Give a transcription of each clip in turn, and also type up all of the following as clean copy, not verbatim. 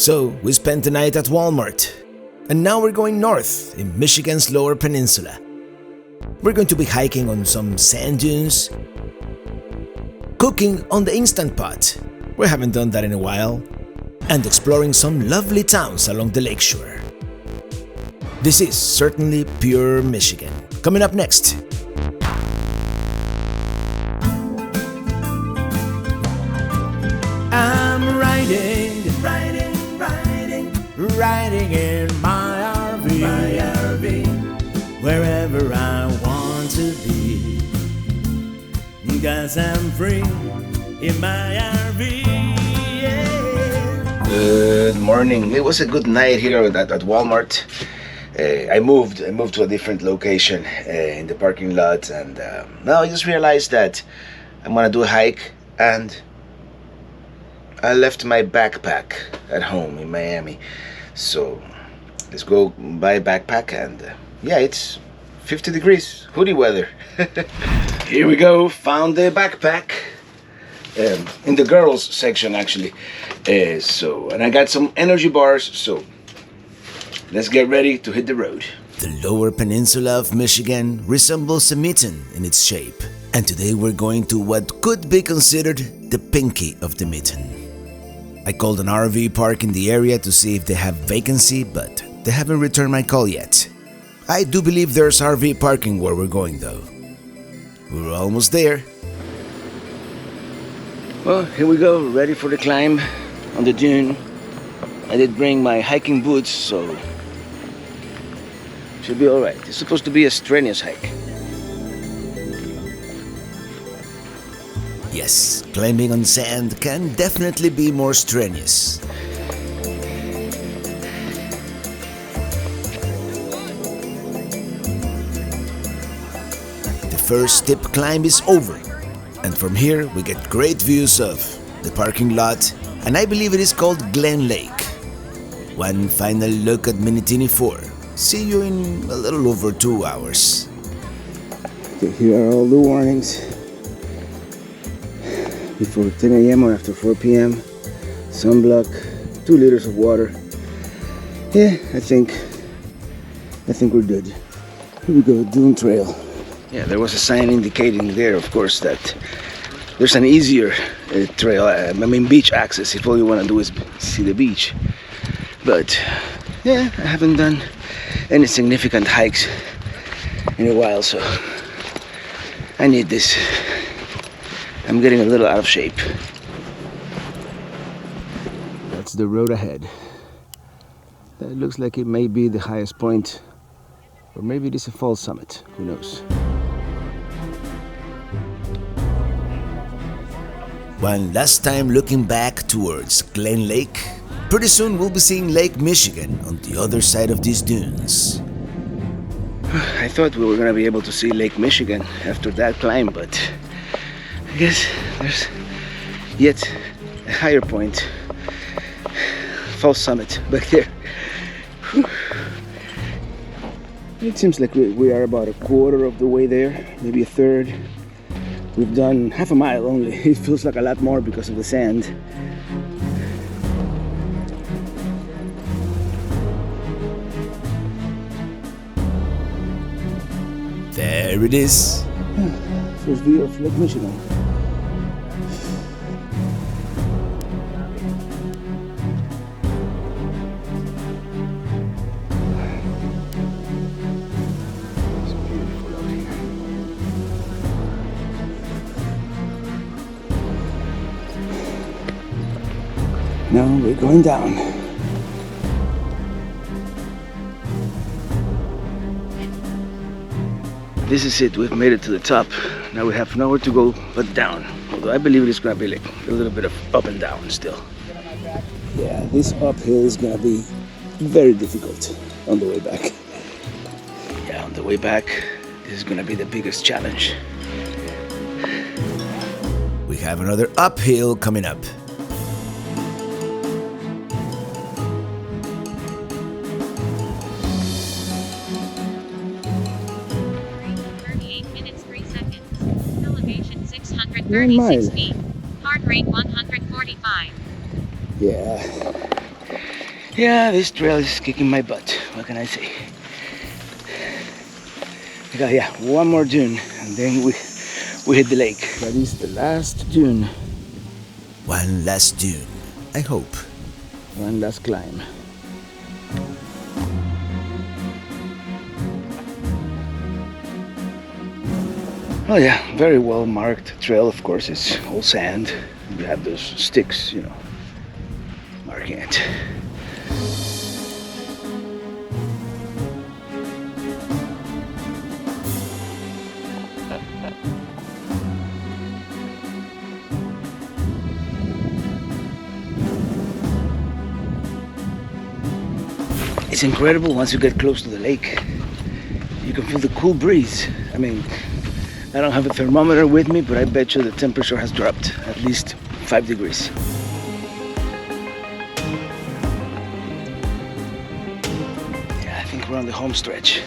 So we spent the night at Walmart, and now we're going north in Michigan's Lower Peninsula. We're going to be hiking on some sand dunes, cooking on the Instant Pot, we haven't done that in a while, and exploring some lovely towns along the lakeshore. This is certainly pure Michigan. Coming up next. I'm riding in my RV, wherever I want to be, 'cause I'm free in my RV. Yeah. Good morning. It was a good night here at Walmart. I moved to a different location in the parking lot, and now I just realized that I'm gonna do a hike, and I left my backpack at home in Miami. So let's go buy a backpack, and yeah, it's 50 degrees, hoodie weather. Here we go, found the backpack in the girls section actually. And I got some energy bars, so let's get ready to hit the road. The Lower Peninsula of Michigan resembles a mitten in its shape, and today we're going to what could be considered the pinky of the mitten. I called an RV park in the area to see if they have vacancy, but they haven't returned my call yet. I do believe there's RV parking where we're going though. We're almost there. Well, here we go, ready for the climb on the dune. I did bring my hiking boots, so should be alright. It's supposed to be a strenuous hike. Yes, climbing on sand can definitely be more strenuous. The first steep climb is over, and from here we get great views of the parking lot, and I believe it is called Glen Lake. One final look at Minitini 4. See you in a little over 2 hours. Okay, here are all the warnings. Before 10 a.m. or after 4 p.m. Sunblock, 2 liters of water. Yeah, I think we're good. Here we go, Dune Trail. Yeah, there was a sign indicating there, of course, that there's an easier trail. Beach access if all you want to do is see the beach. But yeah, I haven't done any significant hikes in a while, so I need this. I'm getting a little out of shape. That's the road ahead. That looks like it may be the highest point, or maybe it is a false summit, who knows. One last time looking back towards Glen Lake. Pretty soon we'll be seeing Lake Michigan on the other side of these dunes. I thought we were gonna be able to see Lake Michigan after that climb, but I guess there's yet a higher point. False summit back there. Whew. It seems like we are about a quarter of the way there, maybe a third. We've done half a mile only. It feels like a lot more because of the sand. There it is. First view of Lake Michigan. It's beautiful out here. Now we're going down. This is it, we've made it to the top. Now we have nowhere to go but down. Although I believe it is gonna be like a little bit of up and down still. Yeah, this uphill is gonna be very difficult on the way back. Yeah, on the way back, this is gonna be the biggest challenge. We have another uphill coming up. Elevation 636 feet. Heart rate 145. Yeah. Yeah, this trail is kicking my butt. What can I say? Yeah, one more dune, and then we hit the lake. That is the last dune. One last dune, I hope. One last climb. Oh yeah, very well marked trail. Of course, it's all sand. You have those sticks, you know, marking it. It's incredible once you get close to the lake. You can feel the cool breeze. I mean, I don't have a thermometer with me, but I bet you the temperature has dropped at least 5 degrees. Yeah, I think we're on the home stretch.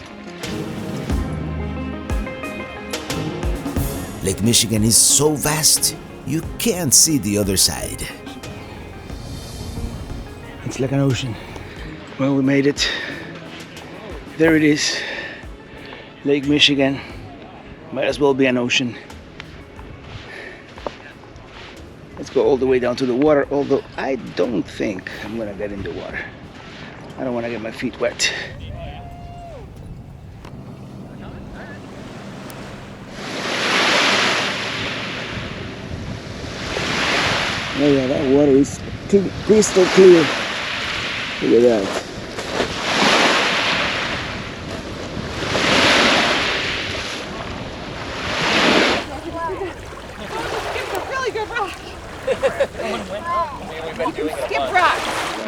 Lake Michigan is so vast, you can't see the other side. It's like an ocean. Well, we made it. There it is. Lake Michigan. Might as well be an ocean. Let's go all the way down to the water, although I don't think I'm gonna get in the water. I don't wanna get my feet wet. Oh yeah, that water is crystal clear. Look at that.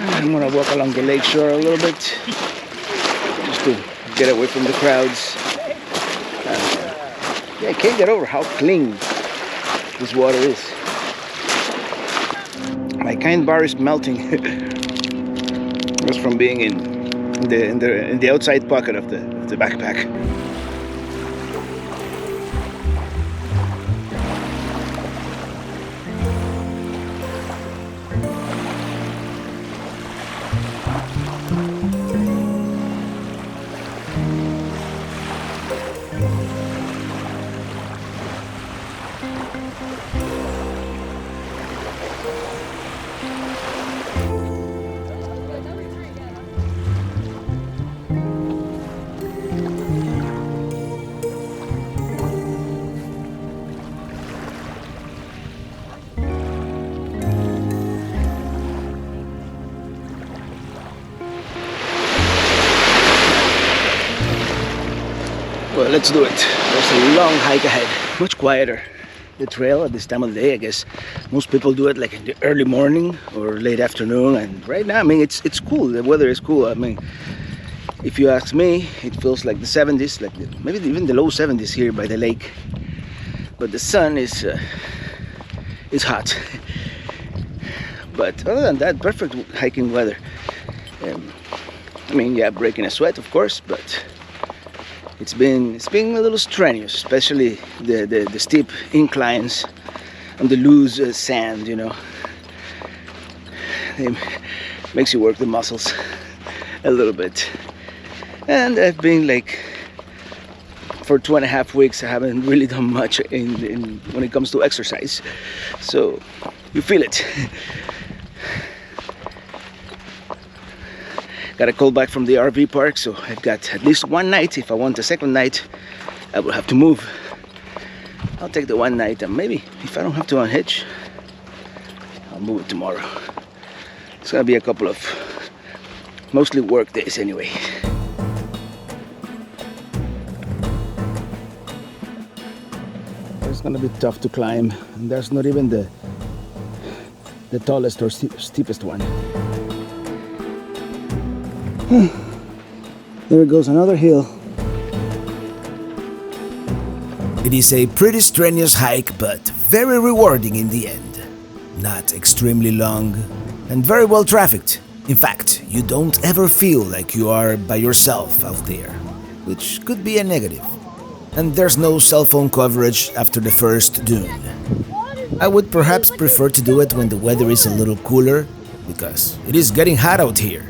I'm gonna walk along the lakeshore a little bit just to get away from the crowds. Yeah, I can't get over how clean this water is. My kind bar is melting just from being in the outside pocket of the backpack. Well, let's do it. There's a long hike ahead, much quieter. The trail at this time of the day, I guess most people do it like in the early morning or late afternoon. And right now, I mean, it's cool. The weather is cool. I mean, if you ask me, it feels like the 70s, like maybe even the low 70s here by the lake. But the sun is hot. But other than that, perfect hiking weather. I mean, yeah, breaking a sweat, of course, but it's been a little strenuous, especially the steep inclines and the loose sand, you know. It makes you work the muscles a little bit. And I've been like, for 2.5 weeks, I haven't really done much in when it comes to exercise. So you feel it. Got a call back from the RV park, so I've got at least one night. If I want a second night, I will have to move. I'll take the one night, and maybe if I don't have to unhitch, I'll move it tomorrow. It's gonna be a couple of mostly work days anyway. It's gonna be tough to climb, and there's not even the tallest or steepest one. There goes another hill. It is a pretty strenuous hike, but very rewarding in the end. Not extremely long, and very well trafficked. In fact, you don't ever feel like you are by yourself out there, which could be a negative. And there's no cell phone coverage after the first dune. I would perhaps prefer to do it when the weather is a little cooler, because it is getting hot out here.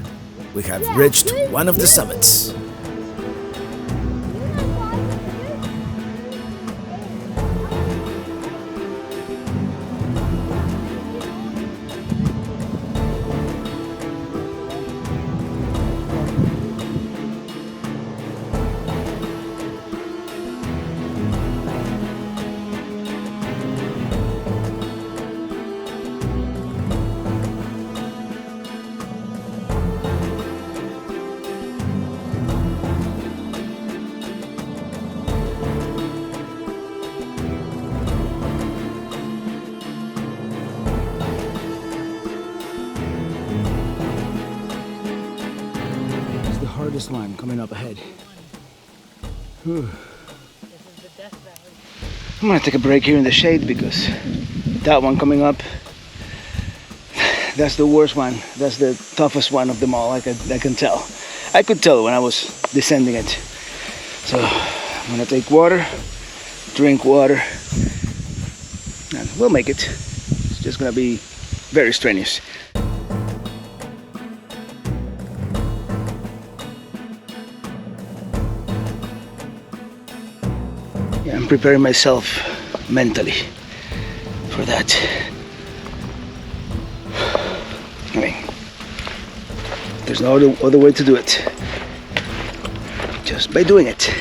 we have reached one of the summits. Hardest one coming up ahead. Whew. I'm gonna take a break here in the shade because that one coming up, that's the worst one. That's the toughest one of them all. I can tell. I could tell when I was descending it. So I'm gonna take water, drink water, and we'll make it. It's just gonna be very strenuous. I'm preparing myself mentally for that. I mean, there's no other way to do it. Just by doing it.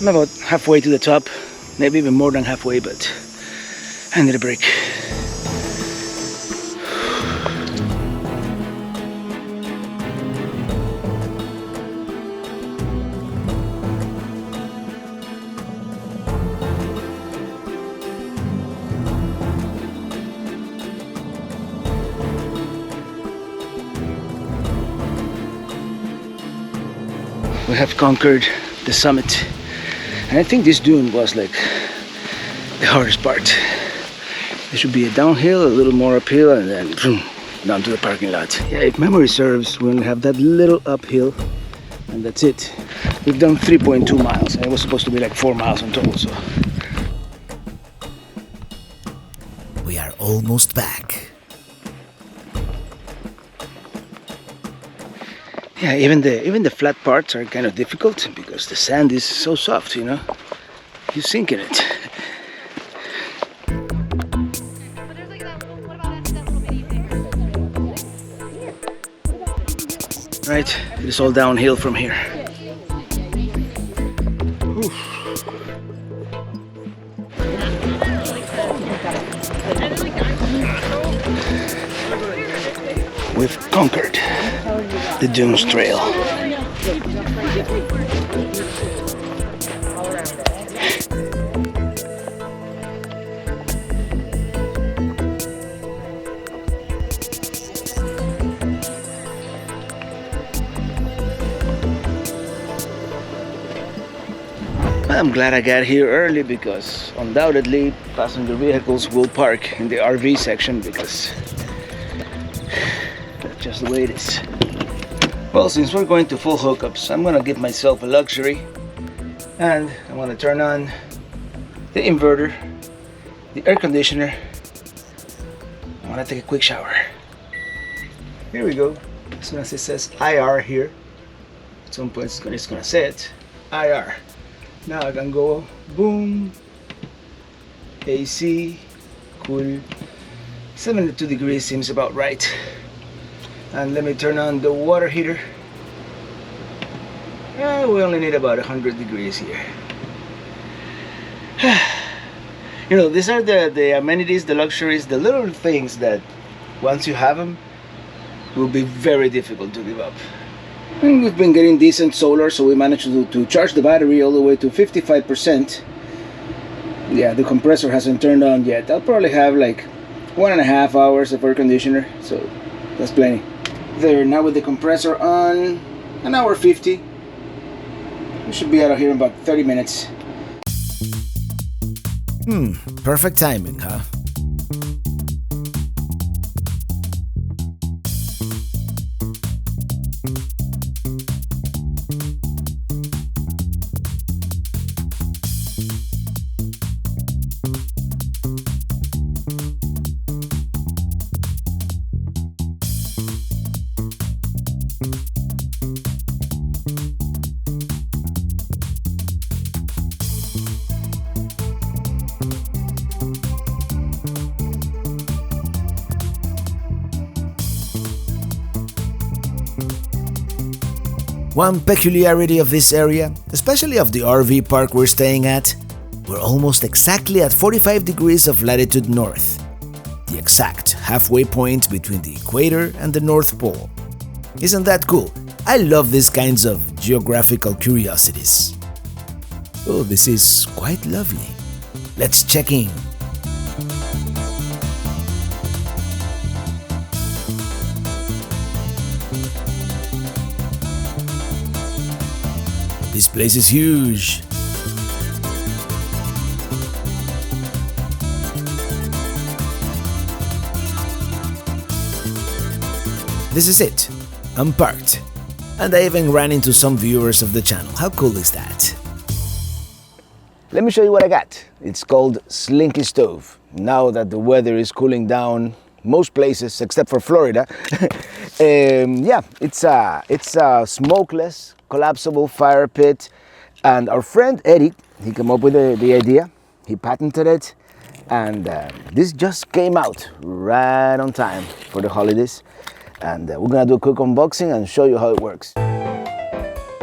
I'm about halfway to the top, maybe even more than halfway, but I need a break. We have conquered the summit. And I think this dune was like the hardest part. There should be a downhill, a little more uphill, and then boom, down to the parking lot. Yeah, if memory serves, we only have that little uphill, and that's it. We've done 3.2 miles, and it was supposed to be like 4 miles in total, so. We are almost back. Yeah, even the flat parts are kind of difficult because the sand is so soft, you know. You sink in it. But there's like that little, what about that little bitty thing? Right, it's all downhill from here. Oof. We've conquered the Dunes Trail. I'm glad I got here early because undoubtedly passenger vehicles will park in the RV section because that's just the way it is. Well, since we're going to full hookups, I'm gonna give myself a luxury and I'm gonna turn on the inverter, the air conditioner. I wanna take a quick shower. Here we go. As soon as it says IR here, at some point it's gonna say it, IR. Now I can go boom, AC, cool, 72 degrees seems about right. And let me turn on the water heater. We only need about 100 degrees here. You know, these are the amenities, the luxuries, the little things that once you have them, will be very difficult to give up. And we've been getting decent solar, so we managed to charge the battery all the way to 55%. Yeah, the compressor hasn't turned on yet. I'll probably have like 1.5 hours of air conditioner, so that's plenty. There, now with the compressor on, 1 hour 50. We should be out of here in about 30 minutes. Perfect timing, huh? One peculiarity of this area, especially of the RV park we're staying at, we're almost exactly at 45 degrees of latitude north, the exact halfway point between the equator and the North Pole. Isn't that cool? I love these kinds of geographical curiosities. Oh, this is quite lovely. Let's check in. This place is huge. This is it. I'm parked. And I even ran into some viewers of the channel. How cool is that? Let me show you what I got. It's called Slinky Stove. Now that the weather is cooling down most places except for Florida, yeah, it's a smokeless, collapsible fire pit. And our friend Eddie, he came up with the idea. He patented it, and this just came out right on time for the holidays. And we're gonna do a quick unboxing and show you how it works.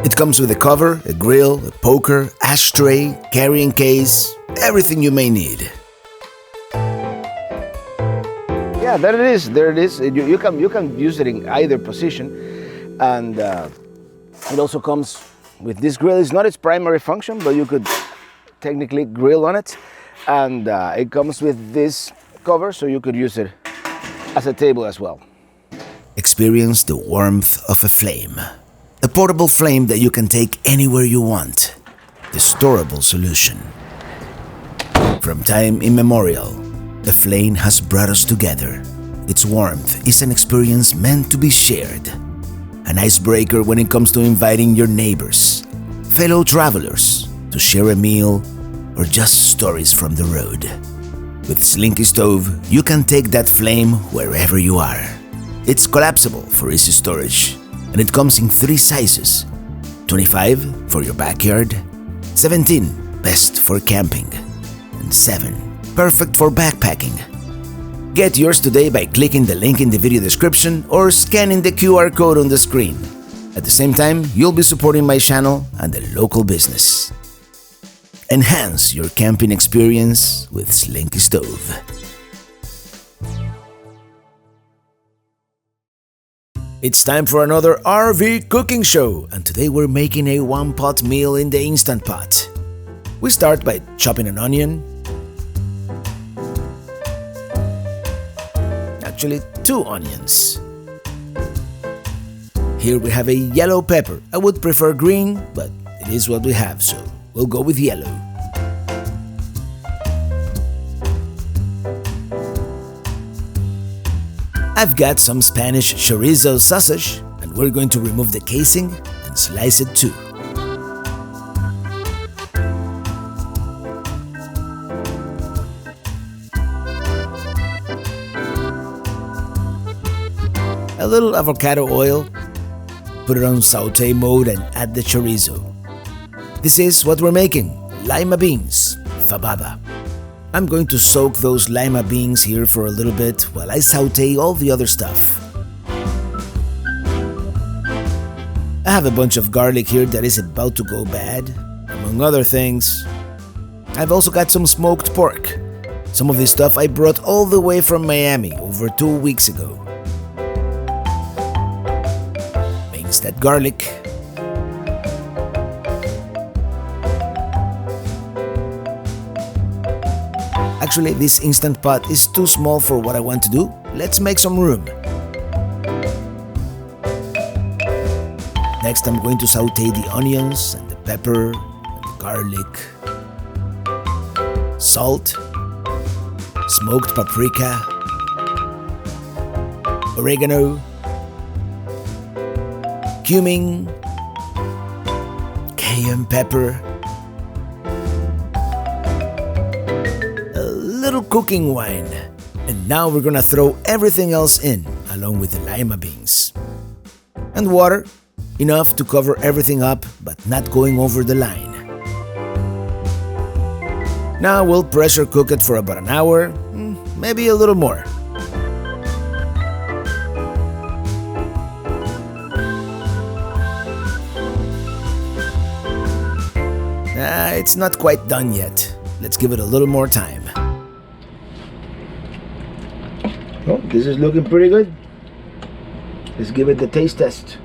It comes with a cover, a grill, a poker, ashtray, carrying case, everything you may need. Yeah, there it is. There it is. You can use it in either position, and it also comes with this grill. It's not its primary function, but you could technically grill on it, and it comes with this cover, so you could use it as a table as well. Experience the warmth of a flame. A portable flame that you can take anywhere you want. The storable solution. From time immemorial, the flame has brought us together. Its warmth is an experience meant to be shared. An icebreaker when it comes to inviting your neighbors, fellow travelers, to share a meal or just stories from the road. With Slinky Stove, you can take that flame wherever you are. It's collapsible for easy storage, and it comes in 3 sizes. 25 for your backyard, 17 best for camping, and 7 perfect for backpacking. Get yours today by clicking the link in the video description or scanning the QR code on the screen. At the same time, you'll be supporting my channel and the local business. Enhance your camping experience with Slinky Stove. It's time for another RV cooking show, and today we're making a one-pot meal in the Instant Pot. We start by chopping an onion. Actually, 2 onions. Here we have a yellow pepper. I would prefer green, but it is what we have, so we'll go with yellow. I've got some Spanish chorizo sausage, and we're going to remove the casing and slice it too. A little avocado oil, put it on saute mode and add the chorizo. This is what we're making, lima beans, Fabada. I'm going to soak those lima beans here for a little bit while I saute all the other stuff. I have a bunch of garlic here that is about to go bad, among other things. I've also got some smoked pork. Some of this stuff I brought all the way from Miami over 2 weeks ago. Mix that garlic. Actually, this Instant Pot is too small for what I want to do. Let's make some room. Next, I'm going to saute the onions and the pepper and the garlic, salt, smoked paprika, oregano, cumin, cayenne pepper, a little cooking wine, and now we're gonna throw everything else in, along with the lima beans. And water, enough to cover everything up, but not going over the line. Now we'll pressure cook it for about an hour, maybe a little more. It's not quite done yet. Let's give it a little more time. Oh, this is looking pretty good. Let's give it the taste test.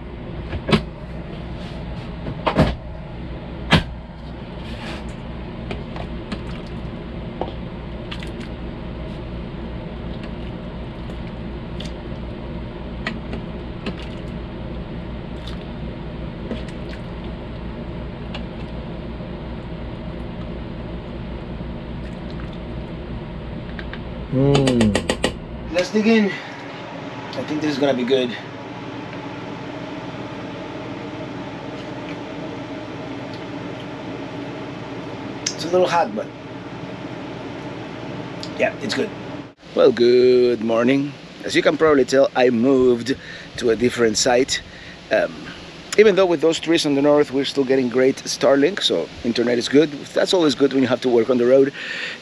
Let's dig in. I think this is gonna be good. It's a little hot, but yeah, it's good. Well, good morning. As you can probably tell, I moved to a different site. Even though with those trees on the north, we're still getting great Starlink, so internet is good. That's always good when you have to work on the road.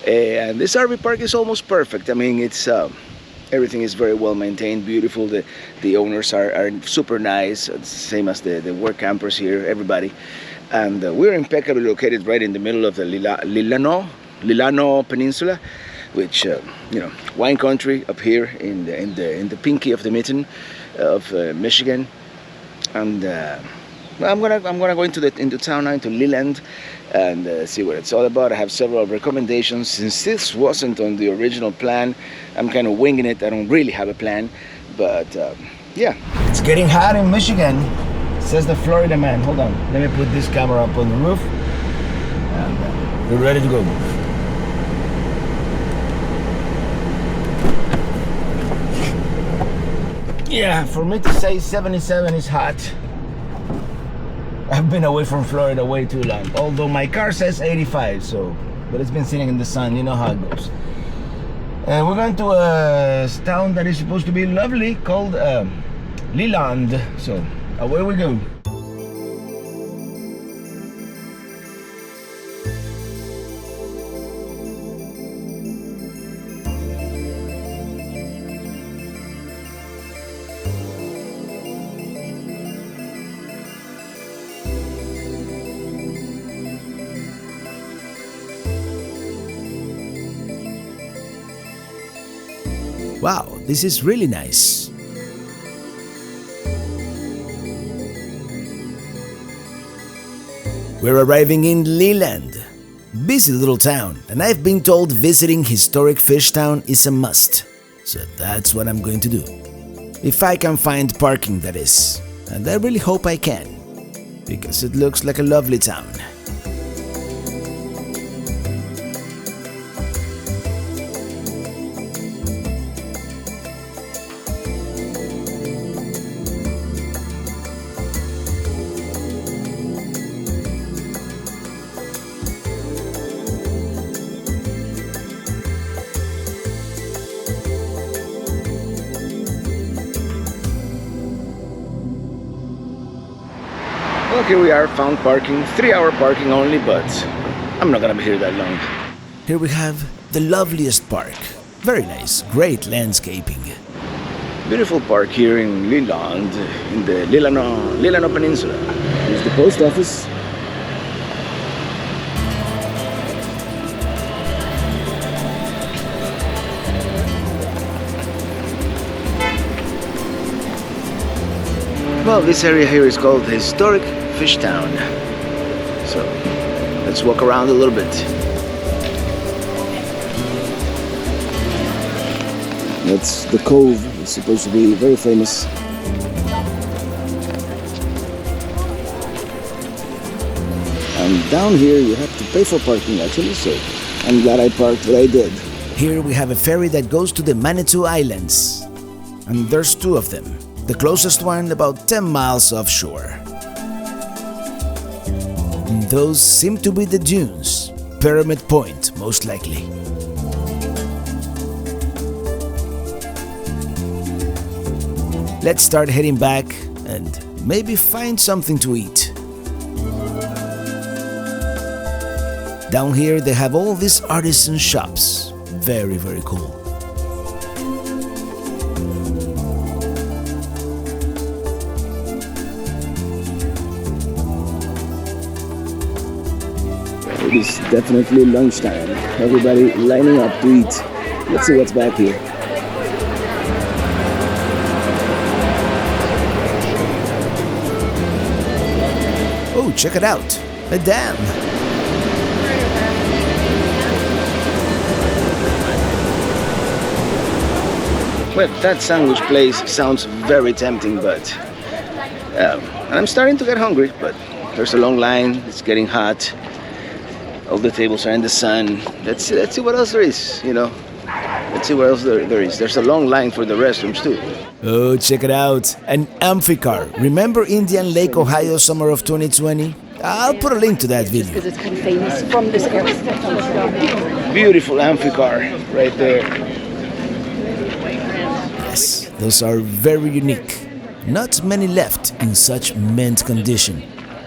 And this RV park is almost perfect. I mean, it's everything is very well maintained, beautiful. The owners are super nice, same as the work campers here, everybody. And we're impeccably located right in the middle of the Leelanau Peninsula, which you know, wine country up here in the pinky of the mitten of Michigan. And I'm gonna go into town now, into Leland, and see what it's all about. I have several recommendations. Since this wasn't on the original plan, I'm kind of winging it. I don't really have a plan, but yeah. It's getting hot in Michigan, says the Florida man. Hold on, let me put this camera up on the roof, and we're ready to go. Yeah, for me to say 77 is hot, I've been away from Florida way too long. Although my car says 85, so, but it's been sitting in the sun, you know how it goes. And we're going to a town that is supposed to be lovely called Leland. So away we go. Wow, this is really nice. We're arriving in Leland. Busy little town, and I've been told visiting historic fish town is a must. So that's what I'm going to do. If I can find parking, that is. And I really hope I can, because it looks like a lovely town. Well, here we are, found parking, 3-hour parking only, but I'm not gonna be here that long. Here we have the loveliest park. Very nice, great landscaping. Beautiful park here in Leland, in the Leelanau Peninsula. Here's the post office. Well, this area here is called the Historic Fish Town. So let's walk around a little bit. That's the cove. It's supposed to be very famous. And down here you have to pay for parking actually, so I'm glad I parked what I did. Here we have a ferry that goes to the Manitou Islands. And there's two of them. The closest one about 10 miles offshore. And those seem to be the dunes. Pyramid Point, most likely. Let's start heading back and maybe find something to eat. Down here they have all these artisan shops. Very, very cool. It is definitely lunchtime. Everybody lining up to eat. Let's see what's back here. Oh, check it out. A dam. Well, that sandwich place sounds very tempting, but I'm starting to get hungry, but there's a long line, it's getting hot. All the tables are in the sun. Let's see what else there is, you know. Let's see what else there is. There's a long line for the restrooms too. Oh, check it out. An amphicar. Remember Indian Lake, Ohio, summer of 2020? I'll put a link to that video. Because it's kind of famous from this area. Beautiful amphicar right there. Yes, those are very unique. Not many left in such mint condition.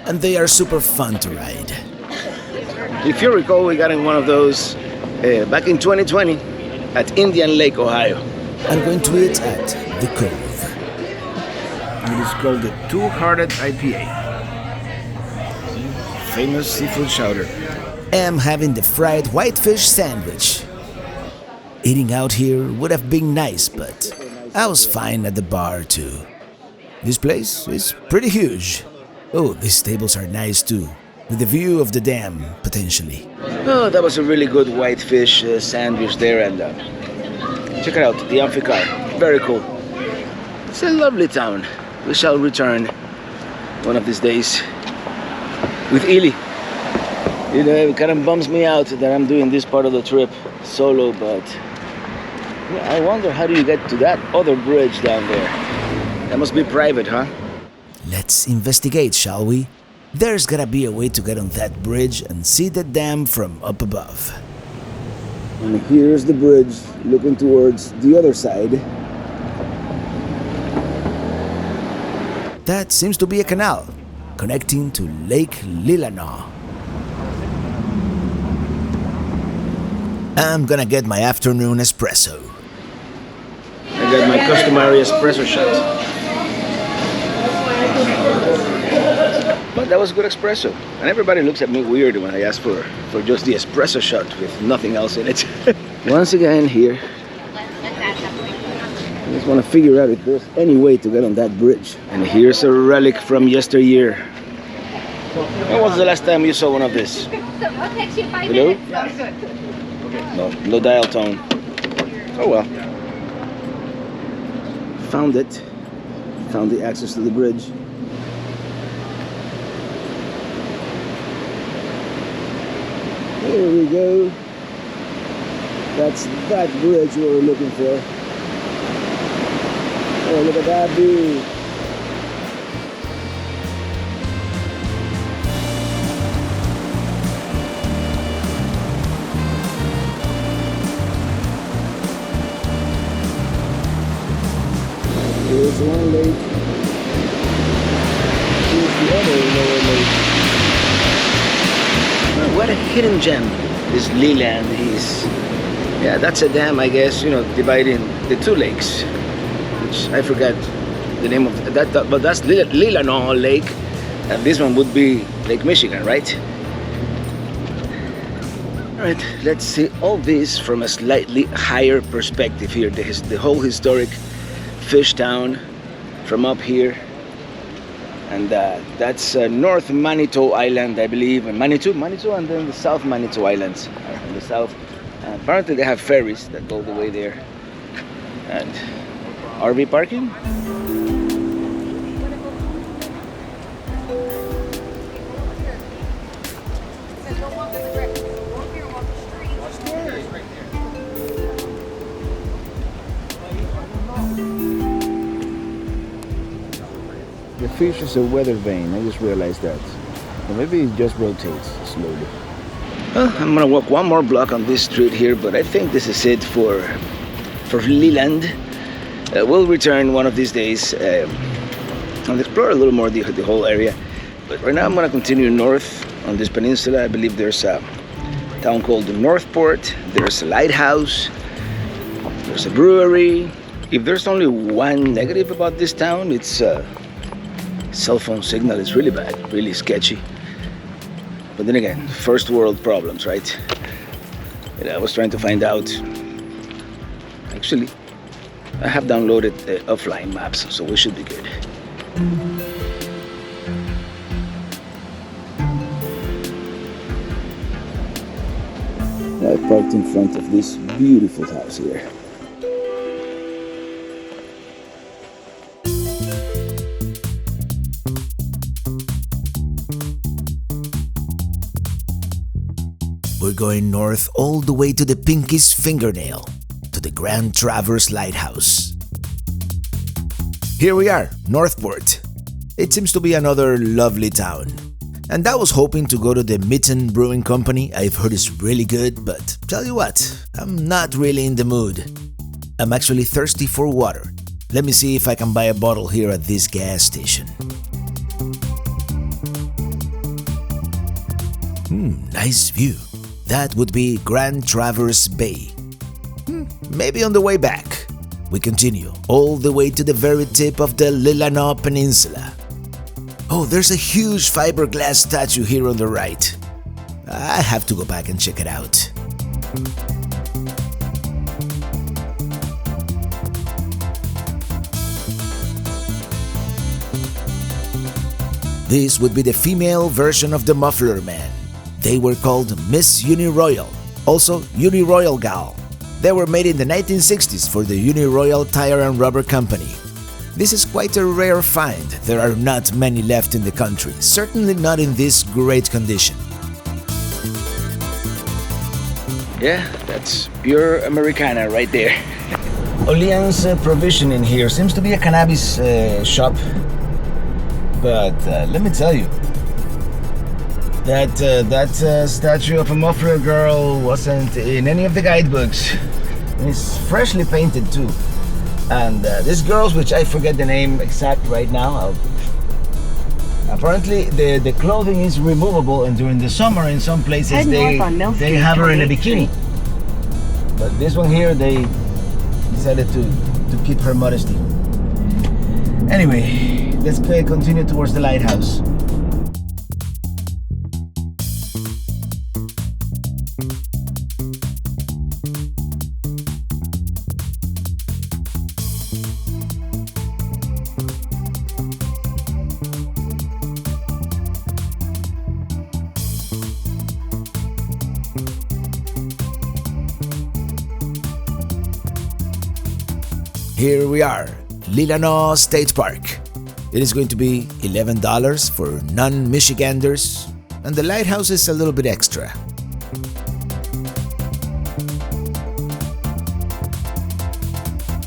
And they are super fun to ride. If you recall, we got in one of those back in 2020 at Indian Lake, Ohio. I'm going to eat at the Cove. It is called the Two-Hearted IPA. Famous seafood chowder. I'm having the fried whitefish sandwich. Eating out here would have been nice, but I was fine at the bar too. This place is pretty huge. Oh, these tables are nice too, with the view of the dam, potentially. Oh, that was a really good whitefish sandwich there, and check it out, the amphicar. Very cool. It's a lovely town. We shall return one of these days with Ili. You know, it kind of bums me out that I'm doing this part of the trip solo, but yeah, I wonder how do you get to that other bridge down there? That must be private, huh? Let's investigate, shall we? There's gotta be a way to get on that bridge and see the dam from up above. And here's the bridge looking towards the other side. That seems to be a canal connecting to Lake Leelanau. I'm gonna get my afternoon espresso. I got my customary espresso shot. But that was good espresso. And everybody looks at me weird when I ask for just the espresso shot with nothing else in it. Once again here, I just want to figure out if there's any way to get on that bridge. And here's a relic from yesteryear. When was the last time you saw one of this? Hello? No, no dial tone. Oh well. Found it. Found the access to the bridge. Here we go. That's that bridge we were looking for. Oh, look at that view. Here's one lake. Here's the other lower lake. Oh, what a hidden gem is Leland. Yeah, that's a dam, I guess, you know, dividing the two lakes, which I forgot the name of that, but that's Leelanau Lake, and this one would be Lake Michigan, right? All right, let's see all this from a slightly higher perspective here. The whole historic fish town from up here, and that's North Manitou Island, I believe, and Manitou, and then the South Manitou Islands in the south. Apparently they have ferries that go the way there. And RV parking? The fish is a weather vane, I just realized that. Or maybe it just rotates slowly. Well, I'm gonna walk one more block on this street here, but I think this is it for Leland. We'll return one of these days and explore a little more the whole area. But right now I'm gonna continue north on this peninsula. I believe there's a town called Northport. There's a lighthouse. There's a brewery. If there's only one negative about this town, it's cell phone signal is really bad, really sketchy. But then again, first world problems, right? And I was trying to find out. Actually, I have downloaded offline maps, so we should be good. I parked in front of this beautiful house here. We're going north all the way to the Pinky's Fingernail, to the Grand Traverse Lighthouse. Here we are, Northport. It seems to be another lovely town. And I was hoping to go to the Mitten Brewing Company. I've heard it's really good, but tell you what, I'm not really in the mood. I'm actually thirsty for water. Let me see if I can buy a bottle here at this gas station. Nice view. That would be Grand Traverse Bay. Maybe on the way back. We continue all the way to the very tip of the Leelanau Peninsula. Oh, there's a huge fiberglass statue here on the right. I have to go back and check it out. This would be the female version of the Muffler Man. They were called Miss Uniroyal, also Uniroyal Gal. They were made in the 1960s for the Uniroyal Tire and Rubber Company. This is quite a rare find. There are not many left in the country, certainly not in this great condition. Yeah, that's pure Americana right there. Olean's provision in here seems to be a cannabis shop. But let me tell you, that statue of a muffler girl wasn't in any of the guidebooks. It's freshly painted too. And these girls, which I forget the name exact right now, apparently the clothing is removable, and during the summer in some places they have her in a bikini. But this one here, they decided to keep her modesty. Anyway, let's continue towards the lighthouse. Here we are, Leelanau State Park. It is going to be $11 for non-Michiganders, and the lighthouse is a little bit extra.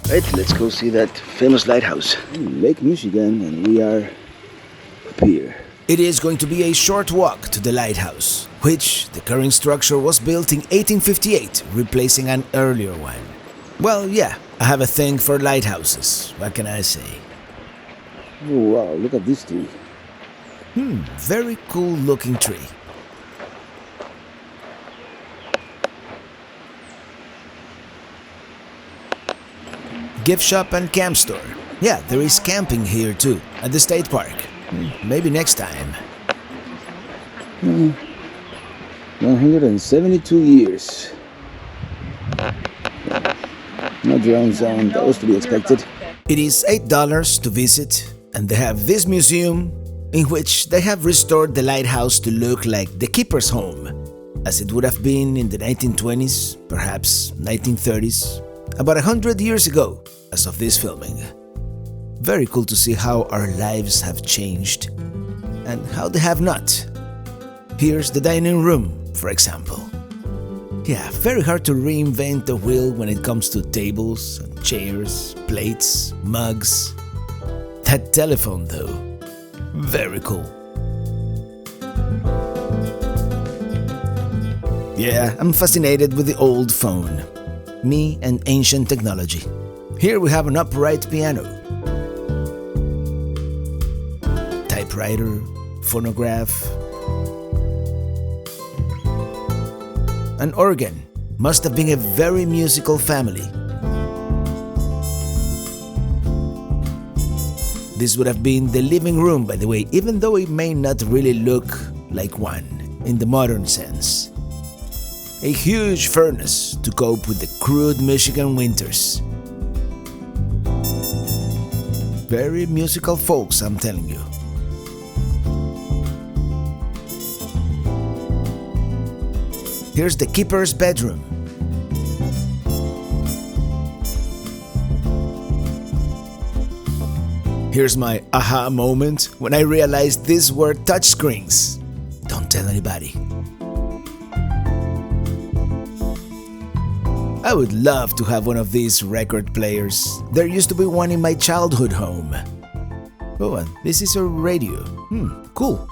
Right, let's go see that famous lighthouse. Lake Michigan, and we are up here. It is going to be a short walk to the lighthouse, which the current structure was built in 1858, replacing an earlier one. Well, yeah, I have a thing for lighthouses, what can I say? Oh wow, look at this tree. Very cool looking tree. Gift shop and camp store. Yeah, there is camping here too, at the state park. Maybe next time. 172 years. No drone sound, that was to be expected. It is $8 to visit, and they have this museum in which they have restored the lighthouse to look like the keeper's home, as it would have been in the 1920s, perhaps 1930s. about 100 years ago as of this filming. Very cool to see how our lives have changed and how they have not. Here's the dining room, for example. Yeah, very hard to reinvent the wheel when it comes to tables, chairs, plates, mugs. That telephone though, very cool. Yeah, I'm fascinated with the old phone. Me and ancient technology. Here we have an upright piano, typewriter, phonograph, an organ. Must have been a very musical family. This would have been the living room, by the way, even though it may not really look like one in the modern sense. A huge furnace to cope with the crude Michigan winters. Very musical folks, I'm telling you. Here's the keeper's bedroom. Here's my aha moment when I realized these were touchscreens. Don't tell anybody. I would love to have one of these record players. There used to be one in my childhood home. Oh, and this is a radio. Cool.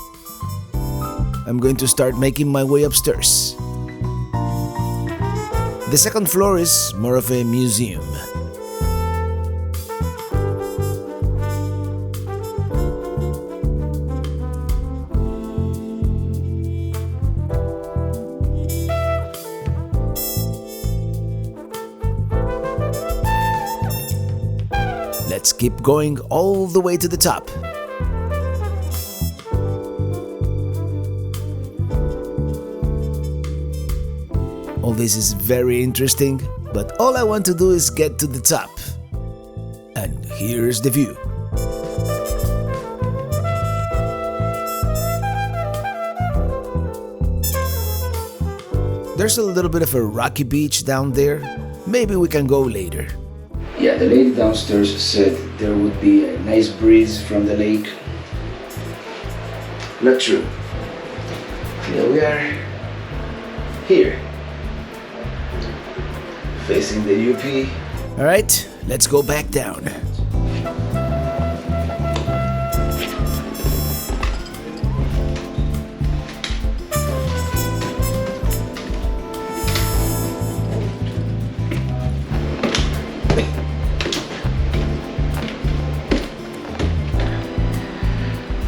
I'm going to start making my way upstairs. The second floor is more of a museum. Let's keep going all the way to the top. All this is very interesting, but all I want to do is get to the top. And here's the view. There's a little bit of a rocky beach down there. Maybe we can go later. Yeah, the lady downstairs said there would be a nice breeze from the lake. Not true. Here we are. Here. Facing the UP. Alright, let's go back down.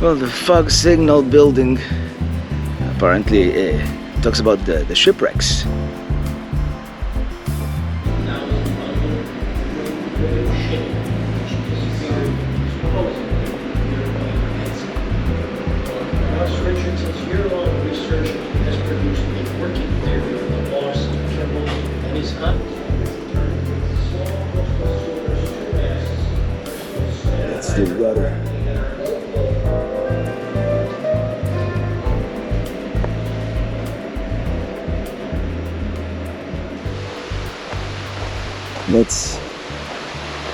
Well, the fog signal building apparently talks about the shipwrecks. Richardson's year-long research has produced a working theory of the loss of Kimball and his hunt. That's the rudder.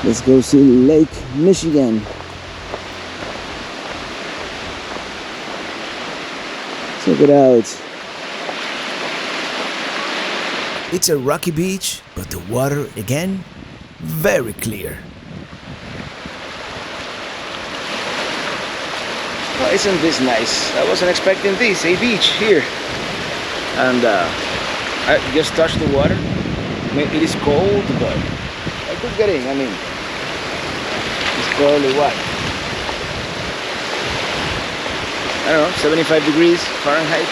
Let's go see Lake Michigan. Check it out. It's a rocky beach, but the water, again, very clear. Oh, isn't this nice? I wasn't expecting this, a beach here. And I just touched the water. I mean, it is cold, but I could get in. I mean, it's probably what? I don't know, 75 degrees Fahrenheit?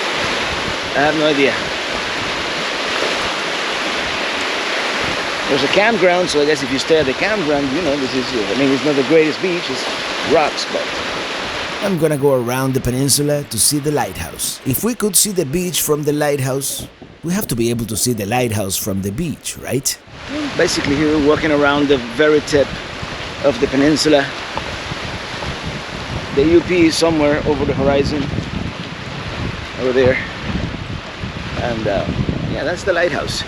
I have no idea. There's a campground, so I guess if you stay at the campground, you know, this is, I mean, it's not the greatest beach, it's rocks, but... I'm gonna go around the peninsula to see the lighthouse. If we could see the beach from the lighthouse, we have to be able to see the lighthouse from the beach, right? Basically, here we're walking around the very tip of the peninsula. The UP is somewhere over the horizon, over there, and yeah, that's the lighthouse,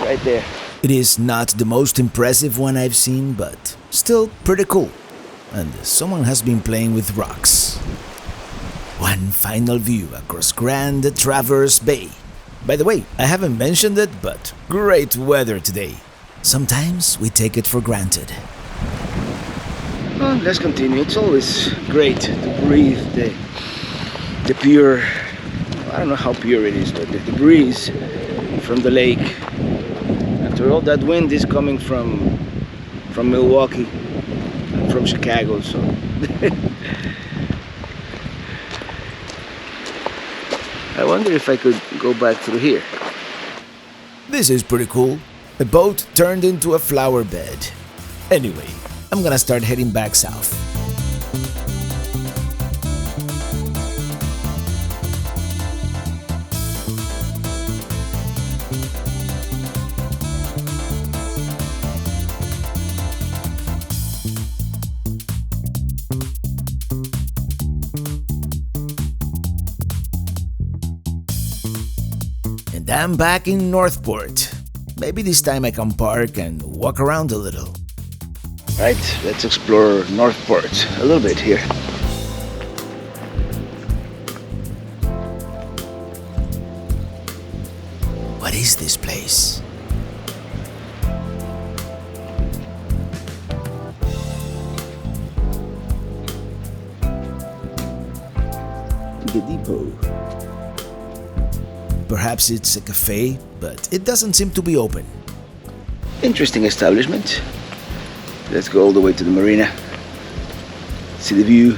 right there. It is not the most impressive one I've seen, but still pretty cool. And someone has been playing with rocks. One final view across Grand Traverse Bay. By the way, I haven't mentioned it, but great weather today. Sometimes we take it for granted. Well, let's continue. It's always great to breathe the pure, I don't know how pure it is, but the breeze from the lake. After all, that wind is coming from Milwaukee, from Chicago, so I wonder if I could go back through here. This is pretty cool. A boat turned into a flower bed. Anyway, I'm gonna start heading back south. And I'm back in Northport. Maybe this time I can park and walk around a little. Right, let's explore Northport a little bit here. What is this place? The depot. Perhaps it's a cafe, but it doesn't seem to be open. Interesting establishment. Let's go all the way to the marina. See the view.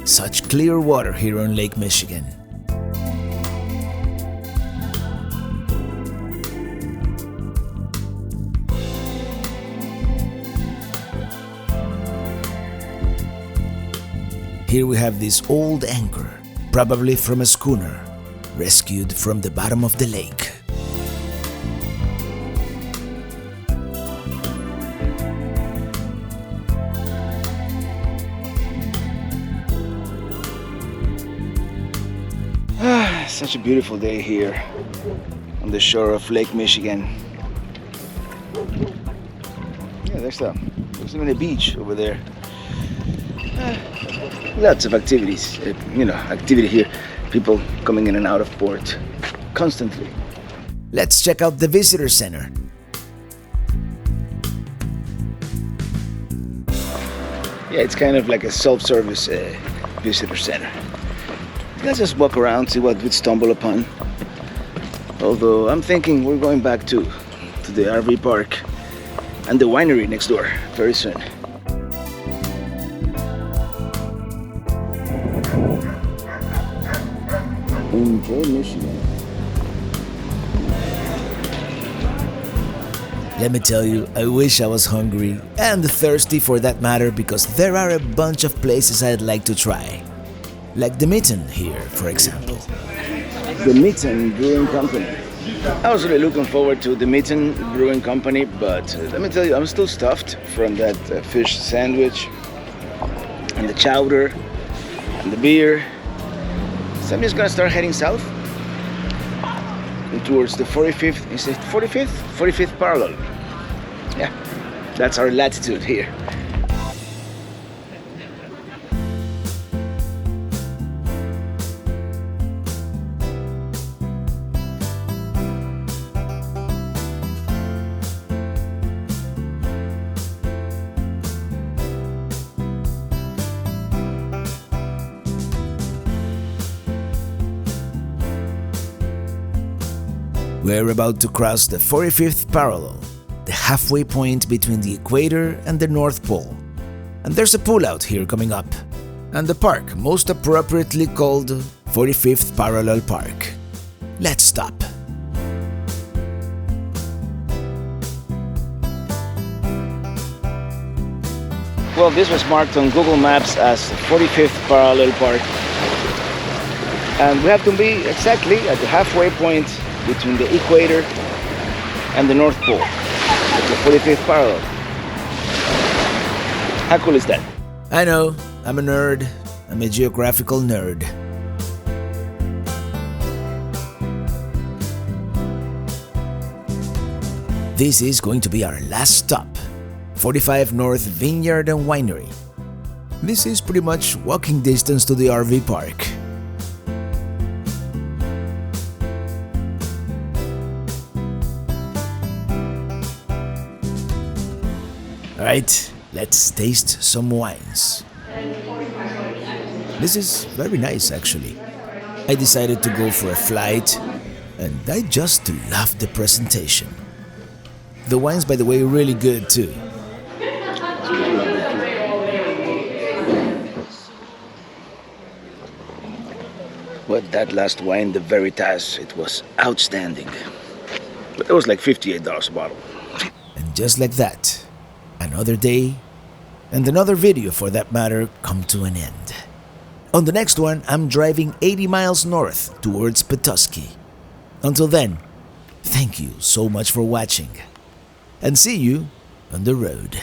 Such clear water here on Lake Michigan. Here we have this old anchor, probably from a schooner, rescued from the bottom of the lake. Such a beautiful day here on the shore of Lake Michigan. Yeah, there's even a beach over there. Lots of activities, activity here. People coming in and out of port constantly. Let's check out the visitor center. Yeah, it's kind of like a self-service visitor center. Let's just walk around, see what we stumble upon. Although I'm thinking we're going back to the RV park and the winery next door very soon. Enjoy Michigan. Let me tell you, I wish I was hungry and thirsty for that matter, because there are a bunch of places I'd like to try. Like the Mitten here, for example. The Mitten Brewing Company. I was really looking forward to the Mitten Brewing Company, but let me tell you, I'm still stuffed from that fish sandwich and the chowder and the beer. So I'm just gonna start heading south and towards the 45th, is it 45th? 45th parallel. Yeah, that's our latitude here. We're about to cross the 45th parallel, the halfway point between the equator and the North Pole. And there's a pullout here coming up, and the park most appropriately called 45th Parallel Park. Let's stop. Well, this was marked on Google Maps as 45th Parallel Park. And we have to be exactly at the halfway point between the equator and the North Pole, the 45th parallel. How cool is that? I know, I'm a nerd, I'm a geographical nerd. This is going to be our last stop, 45 North Vineyard and Winery. This is pretty much walking distance to the RV park. Alright, let's taste some wines. This is very nice actually. I decided to go for a flight and I just love the presentation. The wine's, by the way, really good too. Well, that last wine, the Veritas, it was outstanding. But it was like $58 a bottle. And just like that, another day, and another video for that matter, come to an end. On the next one, I'm driving 80 miles north towards Petoskey. Until then, thank you so much for watching. And see you on the road.